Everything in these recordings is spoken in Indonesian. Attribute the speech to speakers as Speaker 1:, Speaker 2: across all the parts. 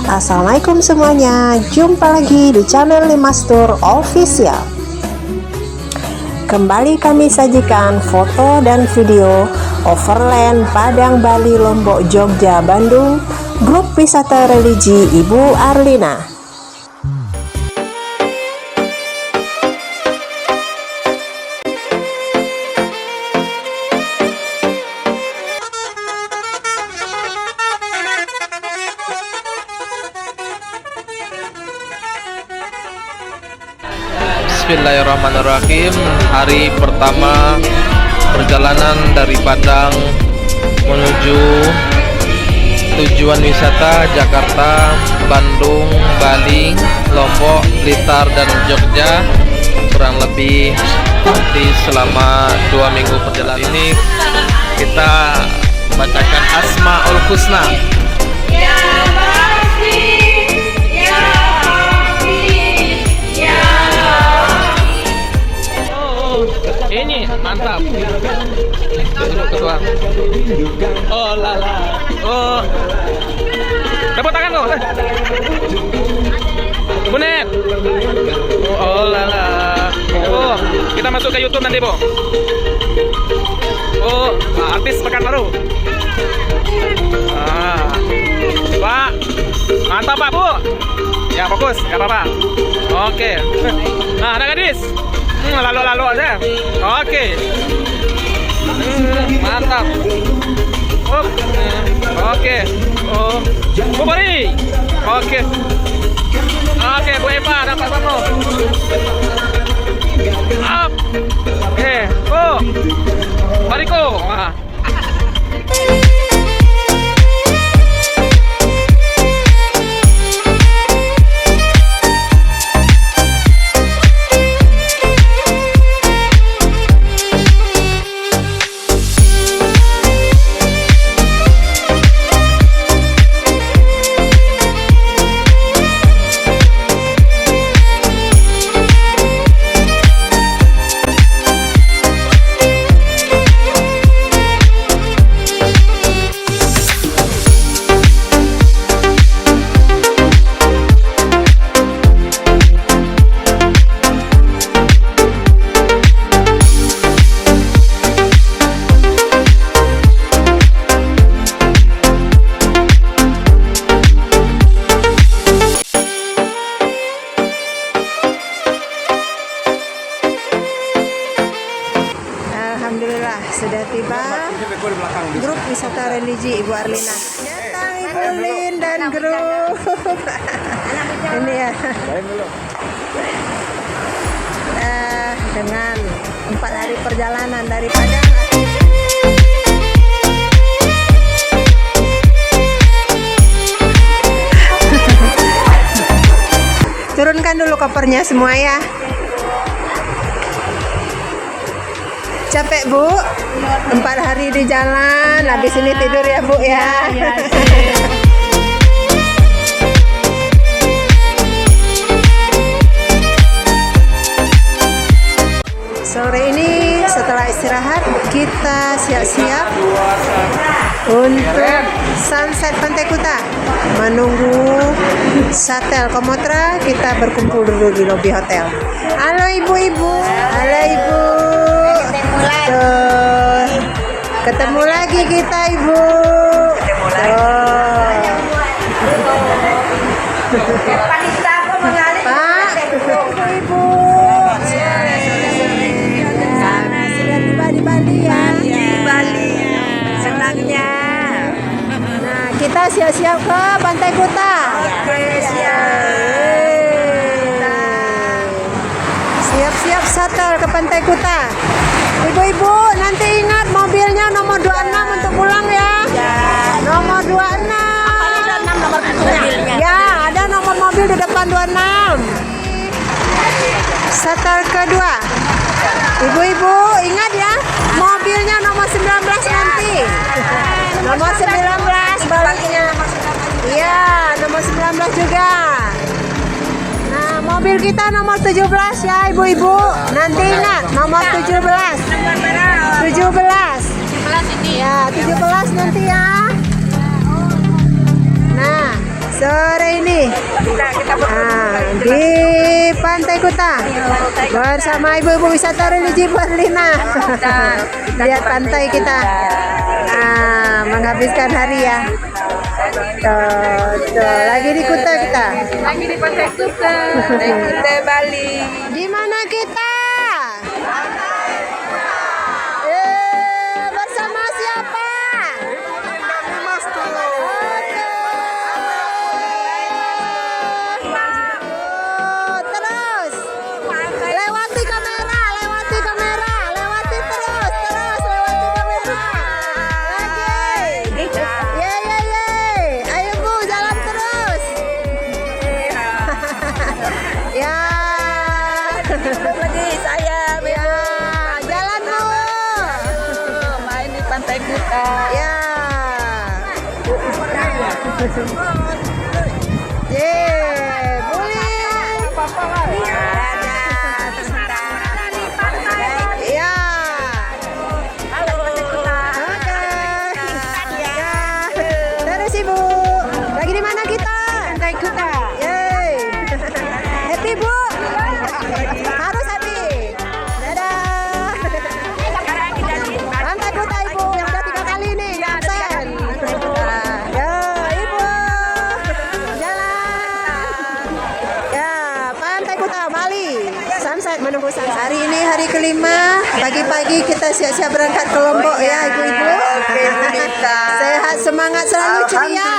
Speaker 1: Assalamualaikum semuanya, jumpa lagi di channel Limastur Official. Kembali kami sajikan foto dan video overland Padang, Bali, Lombok, Jogja, Bandung, grup wisata religi Ibu Arlina.
Speaker 2: Bismillahirrahmanirrahim. Hari pertama perjalanan dari Padang menuju tujuan wisata Jakarta, Bandung, Bali, Lombok, Blitar, dan Jogja. Kurang lebih nanti selama 2 minggu perjalanan ini kita bacakan Asmaul Husna. Ini mantap. Duduk ketua. Oh lala. Oh. Tepuk tangan kok. Bunet. Oh lala. Oh, kita masuk ke YouTube nanti, Bu. Oh, artis Pekanbaru. Pak. Mantap, Pak, Bu. Ya, fokus, enggak apa-apa. Oke. Nah, ada gadis. Lalu-lalu aja. Oke. Mantap. Oke. Oh. Bu Bari. Oke. Oke, Bu Eva dan Pak Sarno. Up. Oh. Mariko.
Speaker 1: Alhamdulillah sudah tiba grup wisata religi Ibu Arlina. Datang Ibu Lin dan grup. Ini ya. Dengan 4 hari perjalanan dari Padang. Turunkan dulu kopernya semua ya. Capek, Bu? 4 hari di jalan, habis ini tidur ya, Bu ya. Sore ini setelah istirahat kita siap-siap untuk sunset Pantai Kuta. Menunggu shuttle Komotra, kita berkumpul dulu di lobi hotel. Halo ibu-ibu. Halo ibu. Tuh, ketemu lagi kita ibu. Pak, ibu. Sudah tiba di Bali ya. Di Bali. Senangnya. Nah, kita siap-siap ke Pantai Kuta. Siap-siap shuttle ke Pantai Kuta. Ibu-ibu, nanti ingat mobilnya nomor 26 untuk pulang ya. Nomor 26. Nomor mobilnya. Ya, ada nomor mobil di depan 26. Shuttle kedua. Ibu-ibu, ingat ya, mobilnya nomor 19 nanti. Nomor 19 baliknya. Iya, nomor 19 juga. Nah, mobil kita nomor 17 ya ibu-ibu. Nanti ingat, nomor 17. 17 ini. Ya, 17 nanti ya. Nah, sore ini ini? Di Pantai Kuta bersama ibu-ibu wisata religi Bu Arlina. Lihat pantai kita menghabiskan hari ya. Tuh, lagi di Kuta kita.
Speaker 3: Lagi di Pantai Kuta, Kuta Bali.
Speaker 1: Di mana kita? Bersama siapa? Oh, terus lewati kamera, lewati terus lewati kamera. Lagi. Ye. Ayo Bu, jalan terus. Ya.
Speaker 3: Lagi saya
Speaker 1: Ya, jalan Bu.
Speaker 3: main di Pantai Kuta.
Speaker 1: Ya. Boleh. Ya. Oke. Ya. Terus Ibu. Lagi di mana kita? Pantai Kuta. Yeay. Happy Bu. Harus happy. Dadah. Pantai Kuta Ibu. Udah 3 kali nih. Absen. Ya, Ibu. Jalan. Ya, Pantai Kuta Bali. Sunset, menunggu sunset. Hari ini hari kelima. Pagi-pagi kita siap-siap berangkat ke Lombok ya, ibu-ibu. Sehat, semangat, selalu ceria.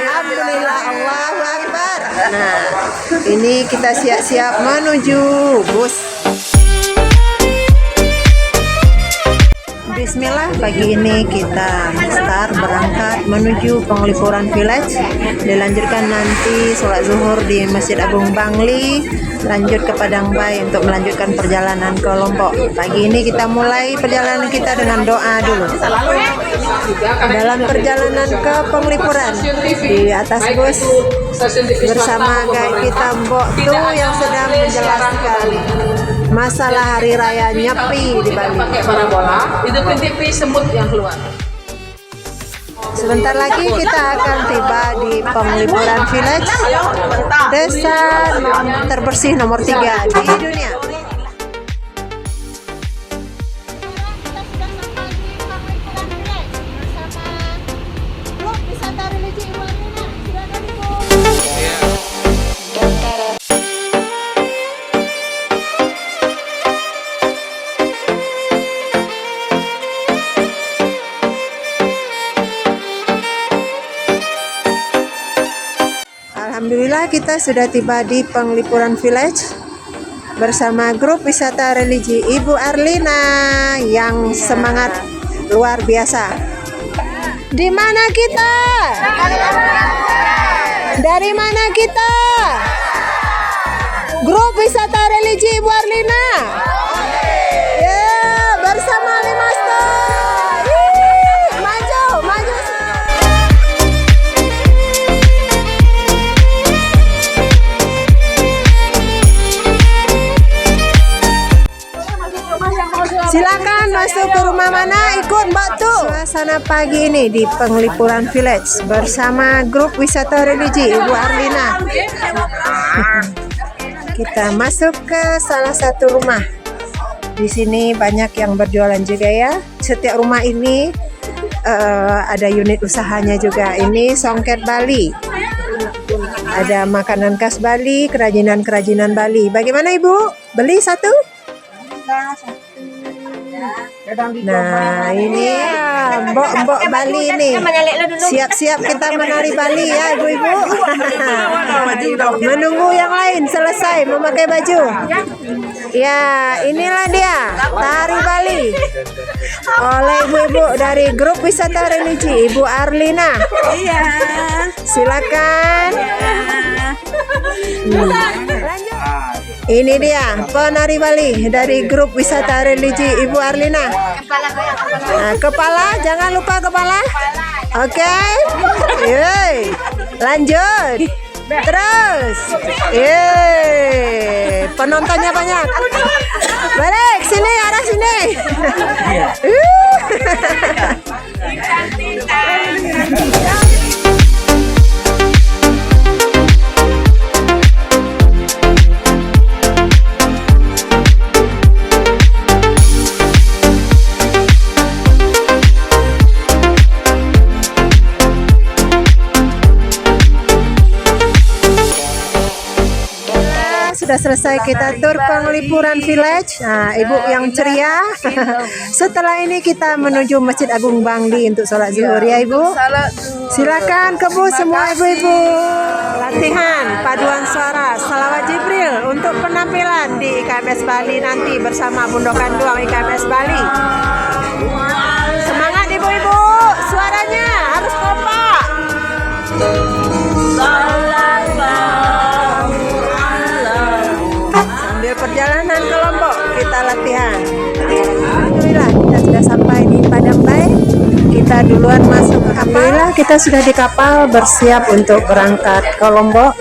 Speaker 1: Alhamdulillah. Allahu Akbar. Nah, ini kita siap-siap menuju bus. Bismillah, pagi ini kita start berangkat menuju Penglipuran Village. Dilanjutkan nanti sholat zuhur di Masjid Agung Bangli, lanjut ke Padang Bay untuk melanjutkan perjalanan ke Lombok. Pagi ini kita mulai perjalanan kita dengan doa dulu. Dalam perjalanan ke Penglipuran di atas bus bersama guide kita Mbok Tu yang sedang menjelaskan masalah hari raya Nyepi di Bali.
Speaker 3: Pakai parabola, hidupin TV semut yang keluar.
Speaker 1: Sebentar lagi kita akan tiba di Penglipuran Village, desa terbersih nomor 3 di dunia. Alhamdulillah kita sudah tiba di Penglipuran Village bersama grup wisata religi Ibu Arlina yang semangat luar biasa. Di mana kita? Dari mana kita? Grup wisata religi Ibu Arlina. Ya, bersama Limaster. Maju. Silakan masuk ke rumah mana, ikut Mbak Tu. Suasana pagi ini di Penglipuran Village bersama grup wisata religi Ibu Arlina. Kita masuk ke salah satu rumah. Di sini banyak yang berjualan juga ya. Setiap rumah ini ada unit usahanya juga. Ini Songket Bali. Ada makanan khas Bali, kerajinan Bali. Bagaimana Ibu? Beli satu? Nah, ini mbok Bali nih. Siap-siap kita menari Bali ya, ibu-ibu. Menunggu yang lain selesai memakai baju. Ya, inilah dia tari Bali oleh ibu-ibu dari grup wisata religi Ibu Arlina.
Speaker 3: Iya.
Speaker 1: Silakan. Ini dia penari Bali dari grup wisata religi Ibu Arlina. Nah, kepala, jangan lupa kepala. Oke. Yeay. Lanjut. Terus. Yeay. Penontonnya banyak. Balik sini, arah sini. sudah selesai kita tur Penglipuran Village. Nah, Ibu yang ceria. Setelah ini kita menuju Masjid Agung Bangli untuk sholat zuhur ya Ibu. Silakan ke Bu semua ibu-ibu. Latihan paduan suara Salawat Jibril untuk penampilan di IKMS Bali nanti bersama Bundokan Duang IKMS Bali. Semangat ibu-ibu, suaranya harus kompak. Sambil perjalanan ke Lombok kita latihan. Alhamdulillah kita sudah sampai di Padang Bae. Kita duluan masuk ke kapal. Alhamdulillah kita sudah di kapal bersiap untuk berangkat ke Lombok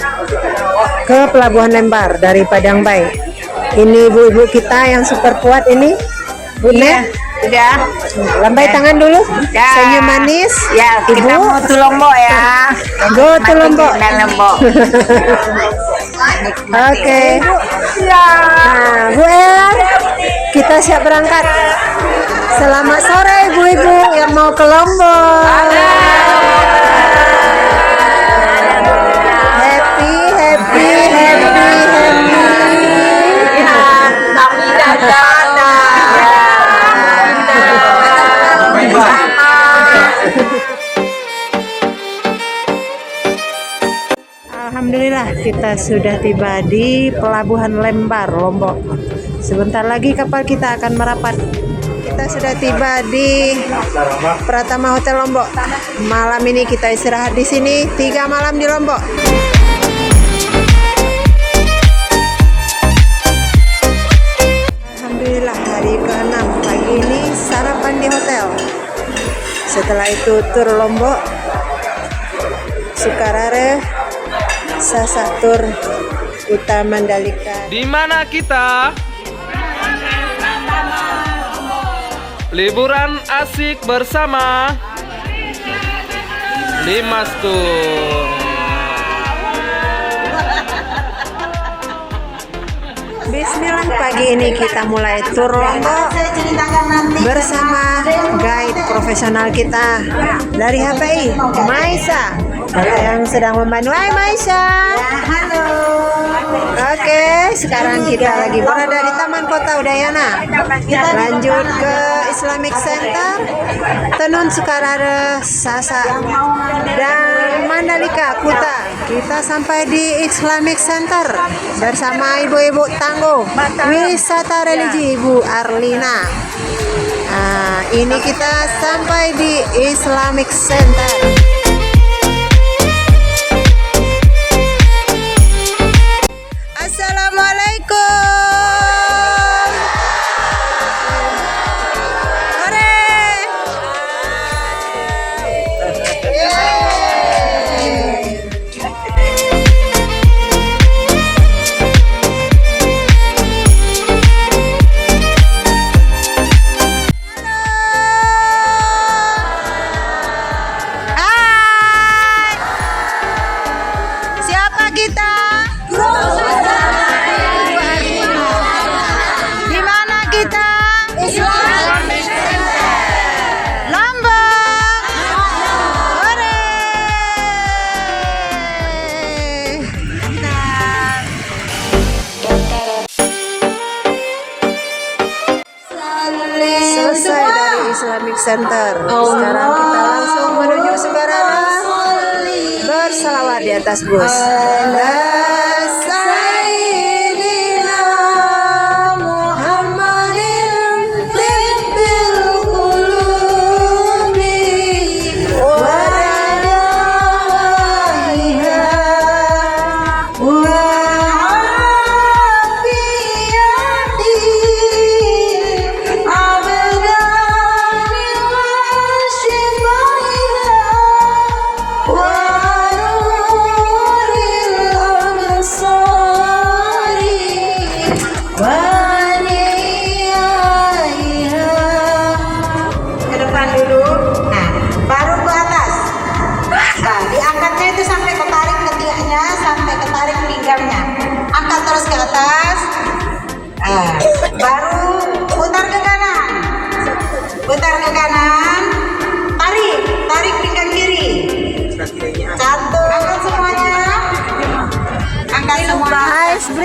Speaker 1: ke Pelabuhan Lembar dari Padang Bae. Ini ibu-ibu kita yang super kuat ini. Bunda,
Speaker 3: Udah.
Speaker 1: lambai tangan dulu. Senyum manis.
Speaker 3: Ya,
Speaker 1: Ibu.
Speaker 3: kita mau ke Lombok ya.
Speaker 1: Go to Lombok.
Speaker 3: Dan Lombok.
Speaker 1: Oke. Nah, Bu El, kita siap berangkat. Selamat sore ibu-ibu yang mau ke Lombok. Happy, happy, happy, happy. Alhamdulillah kita sudah tiba di Pelabuhan Lembar, Lombok. Sebentar lagi kapal kita akan merapat. Kita sudah tiba di Pratama Hotel Lombok. Malam ini kita istirahat di sini 3 malam di Lombok. Alhamdulillah hari ke-6 pagi ini sarapan di hotel. Setelah itu tur Lombok, Sukarare, Sasatur, Kuta Mandalika.
Speaker 2: Di mana kita? Liburan asik bersama Limas Tur.
Speaker 1: Bismillah, pagi ini kita mulai tur Lombok bersama guide profesional kita dari HPI, Maisa, yang sedang membantu. Hai Maisa. Halo. Oke, sekarang kita lagi berada di Taman Kota Udayana. Lanjut ke Islamic Center, Tenun Sukarare, Sasa, dan Mandalika Kuta. Kita sampai di Islamic Center bersama ibu-ibu tangguh wisata religi Ibu Arlina. Nah, ini kita sampai di Islamic Center. Selesai dari Islamic Center. Sekarang kita langsung menuju Sukarare berselawat di atas bus.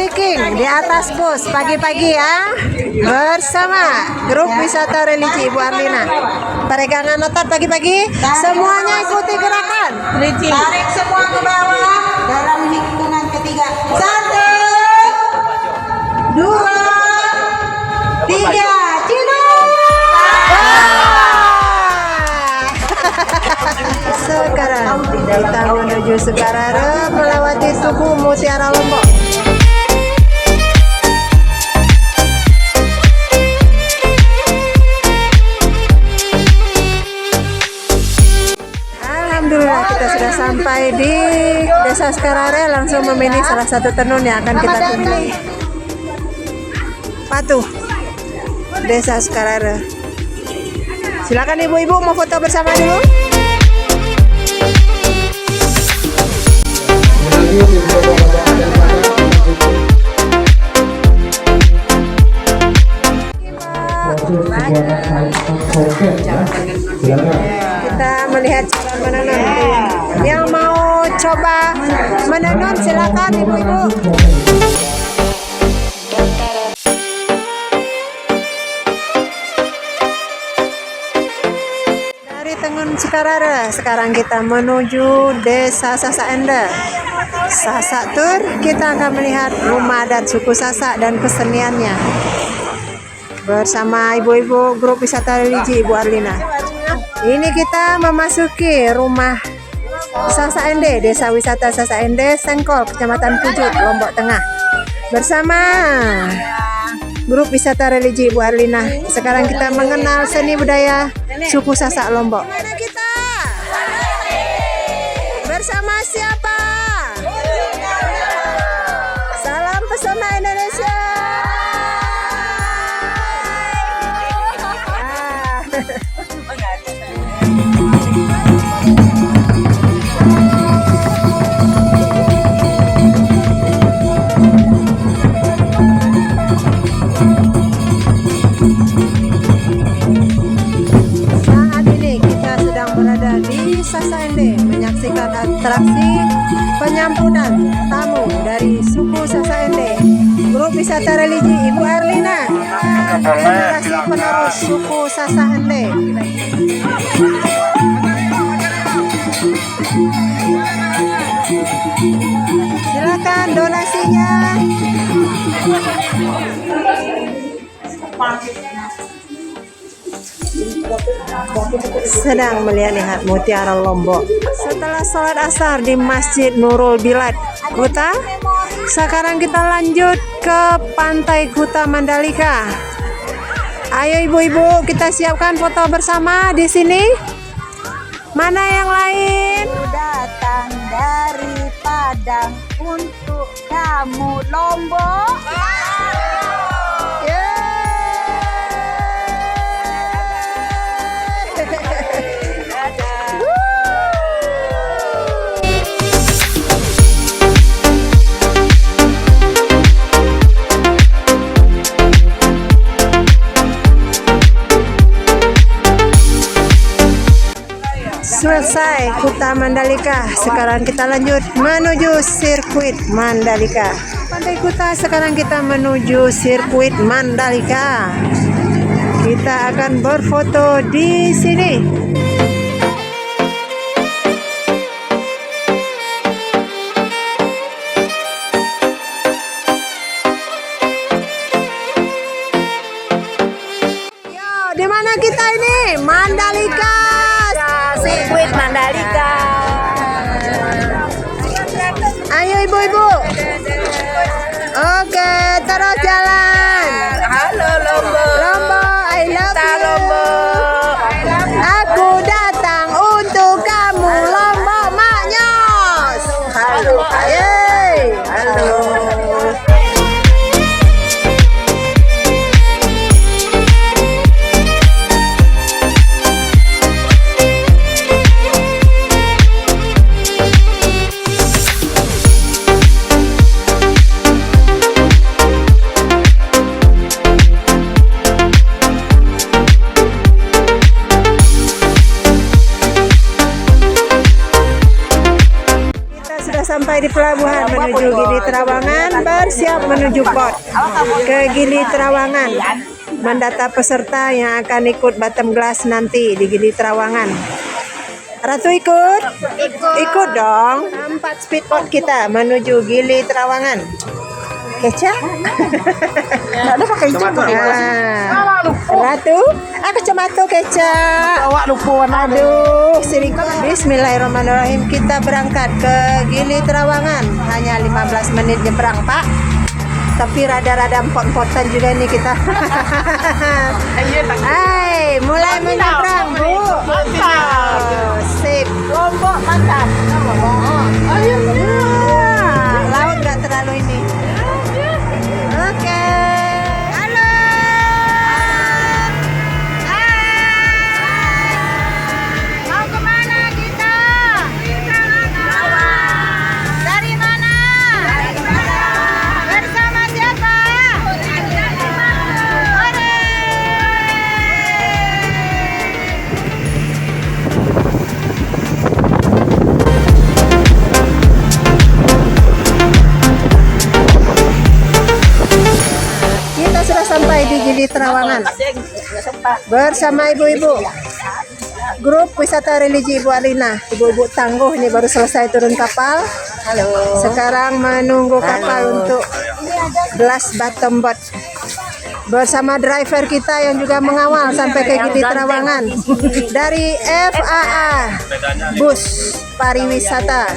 Speaker 1: hiking di atas bus pagi-pagi ya bersama grup wisata religi Ibu Arlina. Peregangan otot pagi-pagi, semuanya ikuti gerakan. Tarik semua ke bawah dalam hitungan ketiga. 1, 2, 3, Cina. Sekarang kita menuju Sukarare melewati Tugu Mutiara Lombok. Alhamdulillah kita sudah sampai di Desa Sukarare, langsung memilih salah satu tenun yang akan kita kunjungi. Patuh Desa Sukarare. Silakan ibu-ibu mau foto bersama dulu. Kita melihat cara menenun. Yang mau coba menenun silakan ibu-ibu. Dari Tengun Sukarare sekarang kita menuju Desa Sasak Ende. Sasak Tur, kita akan melihat rumah adat suku Sasak dan keseniannya bersama ibu-ibu grup wisata religi Ibu Arlina. Ini kita memasuki rumah Sasak Ende, Desa Wisata Sasak Ende, Sengkol, Kecamatan Pujut, Lombok Tengah, bersama grup wisata religi Ibu Arlina. Sekarang kita mengenal seni budaya suku Sasak Lombok. Mana kita? Bersama siapa? Salam pesona Indonesia. Saat ini kita sedang berada di Sasak Ende menyaksikan atraksi penyambutan tamu dari suku Sasak Ende, grup wisata religi Ibu Arlina, generasi penerus suku Sasak Ende. Silakan donasinya. Sedang melihat Mutiara Lombok. Setelah sholat asar di Masjid Nurul Bilad Kuta, sekarang kita lanjut ke Pantai Kuta Mandalika. Ayo ibu-ibu, kita siapkan foto bersama di sini. Mana yang lain?
Speaker 3: Datang dari Padang untuk kamu Lombok.
Speaker 1: Selesai Kuta Mandalika, sekarang kita lanjut menuju sirkuit Mandalika. Pantai Kuta, sekarang kita menuju sirkuit Mandalika. Kita akan berfoto di sini. Yo, di mana kita ini? Mandalika.
Speaker 3: Sirkuit Mandalika.
Speaker 1: Ayo ibu-ibu. Oke, terus jalan.
Speaker 3: Halo Lombok.
Speaker 1: Lombok, I love
Speaker 3: Kita
Speaker 1: you.
Speaker 3: Lombok.
Speaker 1: Aku datang untuk kamu, Lombok Maknyos.
Speaker 3: Halo.
Speaker 1: Yeay.
Speaker 3: Halo.
Speaker 1: sampai di pelabuhan menuju Gili Trawangan, bersiap menuju port ke Gili Trawangan. Mendata peserta yang akan ikut bottom glass nanti di Gili Trawangan. Ratu ikut? Ikut dong. 4 speedboat kita menuju Gili Trawangan. Keca? Ada pakai itu. Ratu, kacamata keca.
Speaker 3: Awak lupa
Speaker 1: Aduh, Bismillahirrahmanirrahim. Kita berangkat ke Gili Trawangan. Hanya 15 menit nyebrang, Pak. Tapi rada-rada empot-empotan juga nih kita. Hai, mulai menyeberang, Bu. Sip.
Speaker 3: Lombok mantap.
Speaker 1: Laut nggak terlalu ini. Oke. Halo. Hai. Mau kemana kita? Dari mana? Bersama siapa? Hore. Kita sudah sampai di Gili Trawangan bersama ibu-ibu grup wisata religi Ibu Arlina. Ibu-ibu tangguh ini baru selesai turun kapal. Halo. Sekarang menunggu kapal untuk glass bottom boat bersama driver kita yang juga mengawal sampai ke Gili Trawangan dari FAA Bus Pariwisata.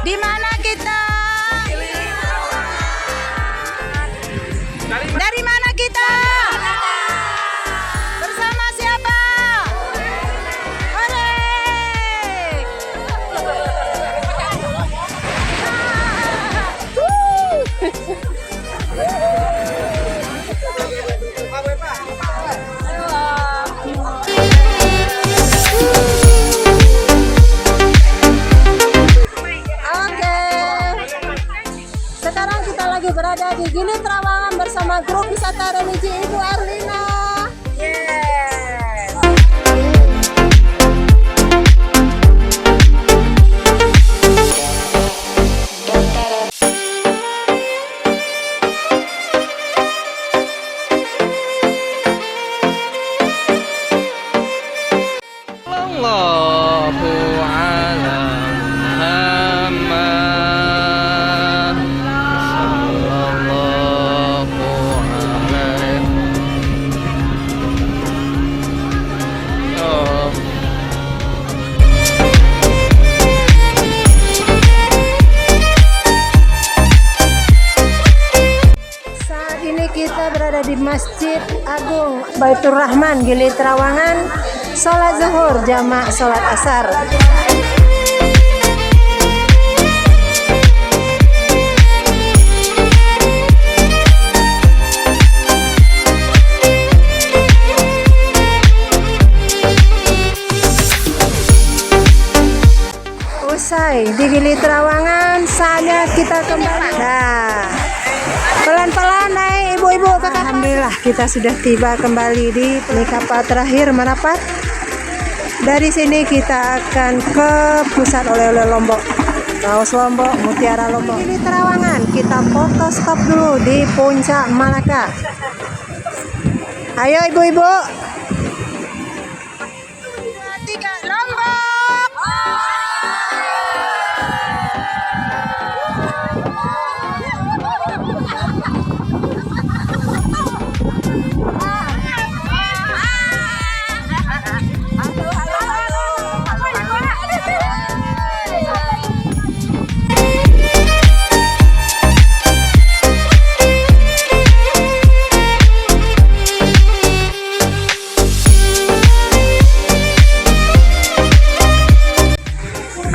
Speaker 1: Di mana kita? Dari mana kita? Bersama siapa? Hore! Sekarang kita lagi berada di Gili Trawangan bersama grup wisata religi Ibu Arlina.
Speaker 2: Allahu ala Muhammad sallallahu alaihi. Oh.
Speaker 1: Saat ini kita berada di Masjid Agung Baitur Rahman Gili Trawangan. Sholat zuhur jamak sholat asar. Usai di Gili Trawangan, saatnya kita kembali. Nah, pelan-pelan naik ibu-ibu ke kapal. Alhamdulillah kita sudah tiba kembali di kapal terakhir merapat. Dari sini kita akan ke pusat oleh-oleh Lombok, kaos Lombok, mutiara Lombok. Gili Trawangan, kita foto stop dulu di Puncak Malaka. Ayo ibu-ibu. 3 Lombok.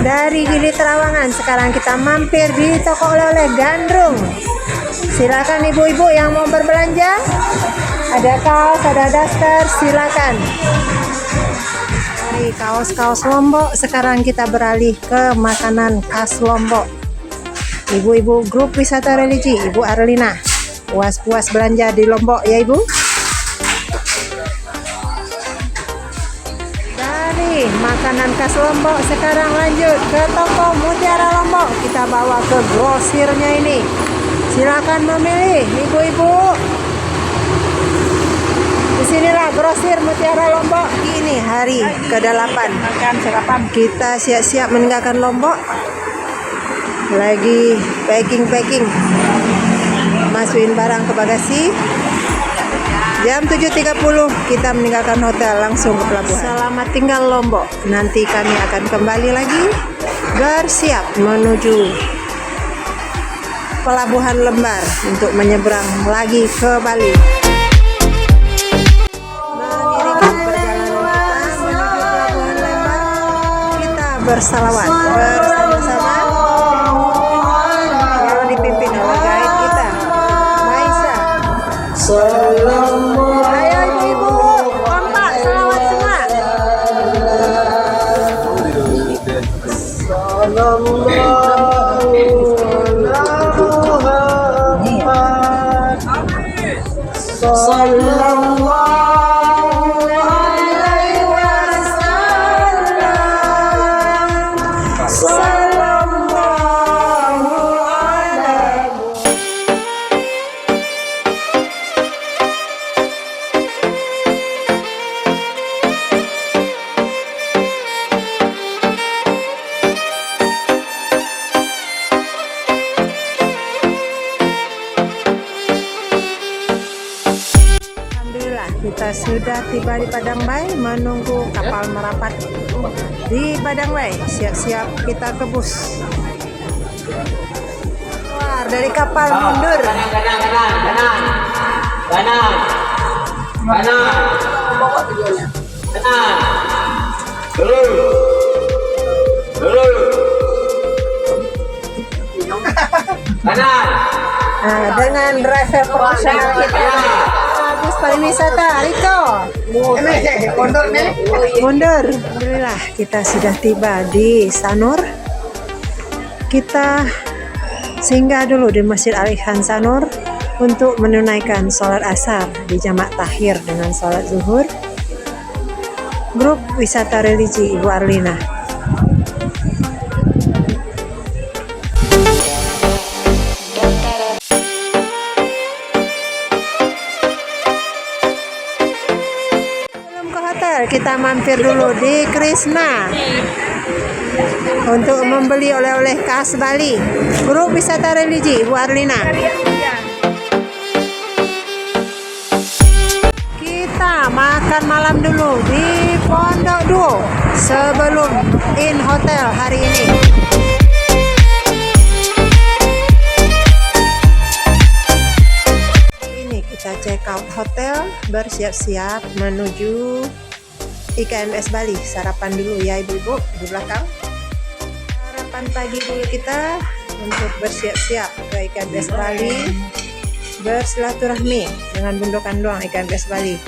Speaker 1: Dari Gili Trawangan sekarang kita mampir di toko oleh-oleh Gandrung. Silakan ibu-ibu yang mau berbelanja. Ada kaos, ada daster, silakan. Dari kaos-kaos Lombok sekarang kita beralih ke makanan khas Lombok. Ibu-ibu grup wisata religi Ibu Arlina. Puas-puas belanja di Lombok ya Ibu. nih makanan khas Lombok. Sekarang lanjut ke toko Mutiara Lombok. Kita bawa ke grosirnya ini. Silakan memilih ibu-ibu. Disinilah grosir Mutiara Lombok. Ini hari ke-8.
Speaker 3: Makan sarapan.
Speaker 1: Kita siap-siap meninggalkan Lombok. Lagi packing. Masukin barang ke bagasi. Jam 7.30 kita meninggalkan hotel langsung ke pelabuhan. Selamat tinggal Lombok. Nanti kami akan kembali lagi bersiap menuju Pelabuhan Lembar untuk menyeberang lagi ke Bali. Mengiringi perjalanan kita menuju Pelabuhan Lembar, kita bersalawat bersama-sama yang dipimpin oleh guide kita, Maisa. Ayo ibu-ibu, kompak salawat semua. Kita sudah tiba di Padang Bay, menunggu kapal merapat di Padang Bay. Siap-siap kita ke bus. Keluar dari kapal, mundur. Nah, dengan driver profesional kita, bus pariwisata Riko. Mundur. Alhamdulillah kita sudah tiba di Sanur. Kita singgah dulu di Masjid Al-Ihsan Sanur untuk menunaikan sholat asar di jamak takhir dengan sholat zuhur. Grup wisata religi Ibu Arlina. Kita mampir dulu di Krishna untuk membeli oleh-oleh khas Bali. Grup wisata religi Ibu Arlina. Kita makan malam dulu di Pondok Duo sebelum in hotel hari ini. Ini kita check out hotel, bersiap-siap menuju IKMS Bali. Sarapan dulu ya ibu-ibu di belakang. Sarapan pagi dulu kita untuk bersiap-siap ke IKMS Bali, bersilaturahmi dengan Bundokan Doang IKMS Bali.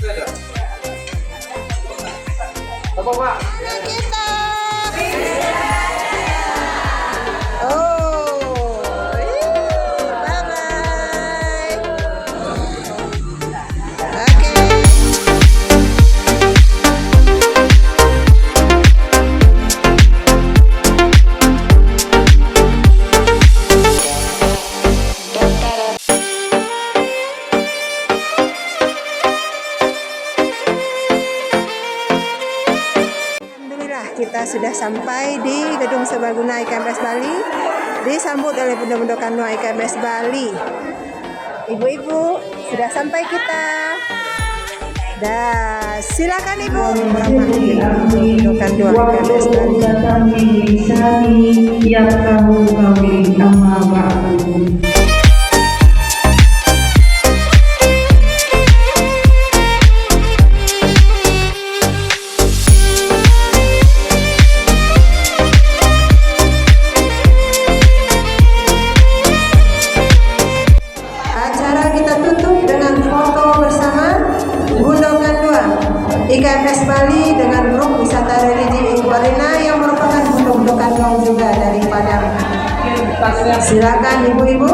Speaker 1: Kita sudah sampai di Gedung Serbaguna IKMS Bali, disambut oleh Bunda-Bunda Kandung IKMS Bali. Ibu-ibu, sudah sampai kita. Dah, silakan ibu. Bunda Kandung IKMS Bali. IKMS Bali dengan grup wisata religi Ibu Arlina yang merupakan Bundokan Doang juga dari Padang. Silakan ibu-ibu.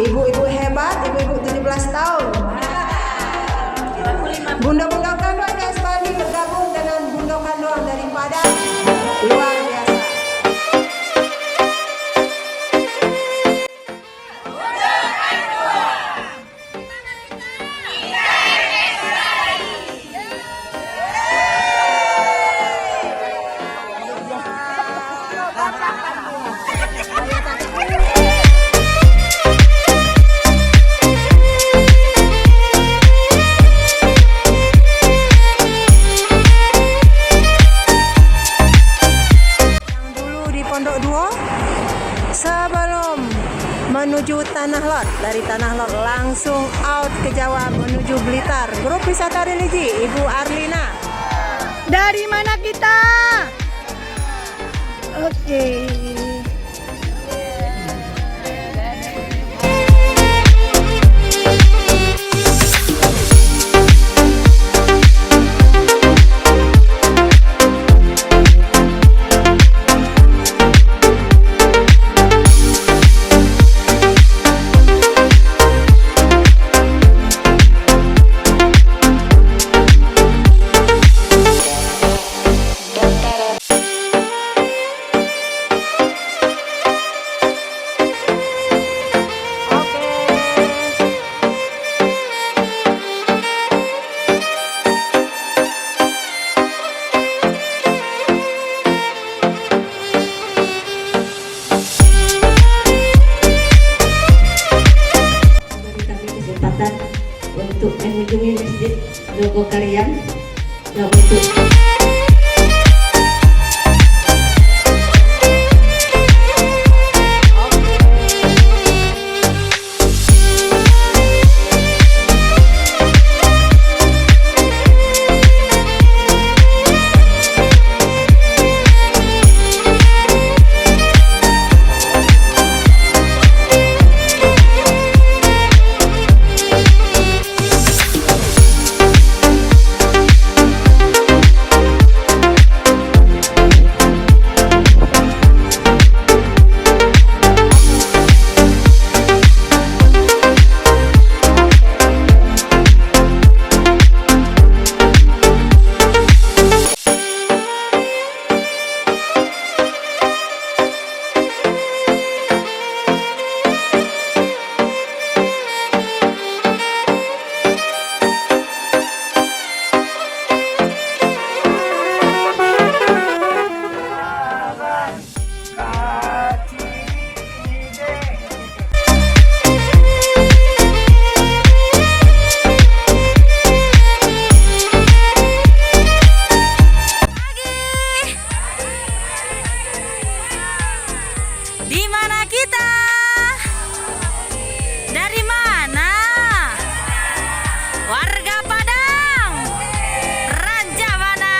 Speaker 1: Ibu-ibu hebat, ibu-ibu 17 tahun. Bunda-bunda kandung guys, Bali bergabung dengan bunda kandung dari Padang. Luar biasa. Sebelum menuju Tanah Lot, dari Tanah Lot langsung out ke Jawa menuju Blitar. Grup wisata religi Ibu Arlina. Dari mana kita? Oke.
Speaker 4: Untuk mengunjungi Masjid Nogokarian yang untuk
Speaker 5: di mana kita? Dari mana? Warga Padang. Raja mana?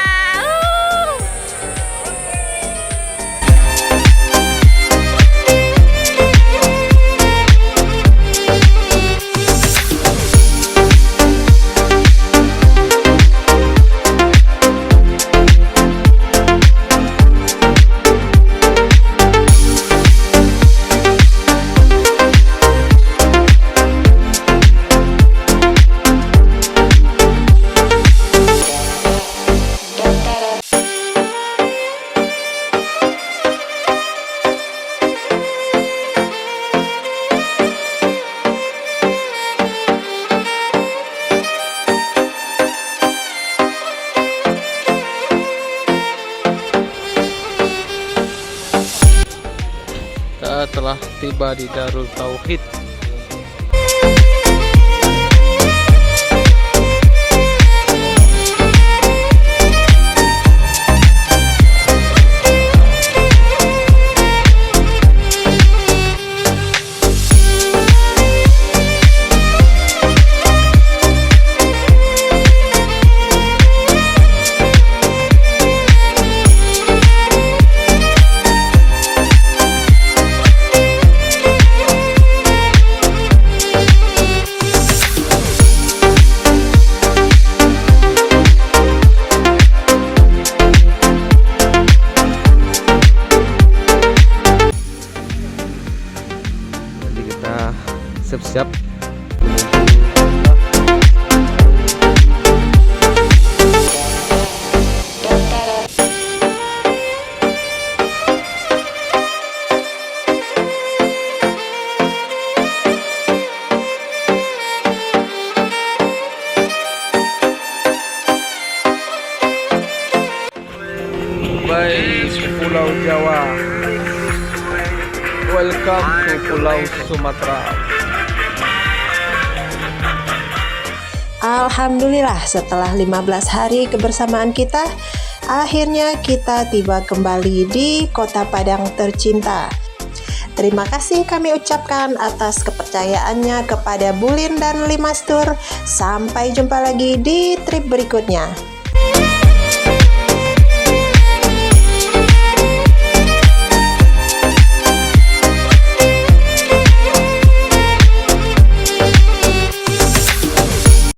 Speaker 2: Kita telah tiba di Darul Tauhid. Baik, Pulau Jawa. Welcome to Pulau Sumatera.
Speaker 1: Alhamdulillah, setelah 15 hari kebersamaan kita, akhirnya kita tiba kembali di Kota Padang tercinta. Terima kasih kami ucapkan atas kepercayaannya kepada Bulin dan Limastur. Sampai jumpa lagi di trip berikutnya.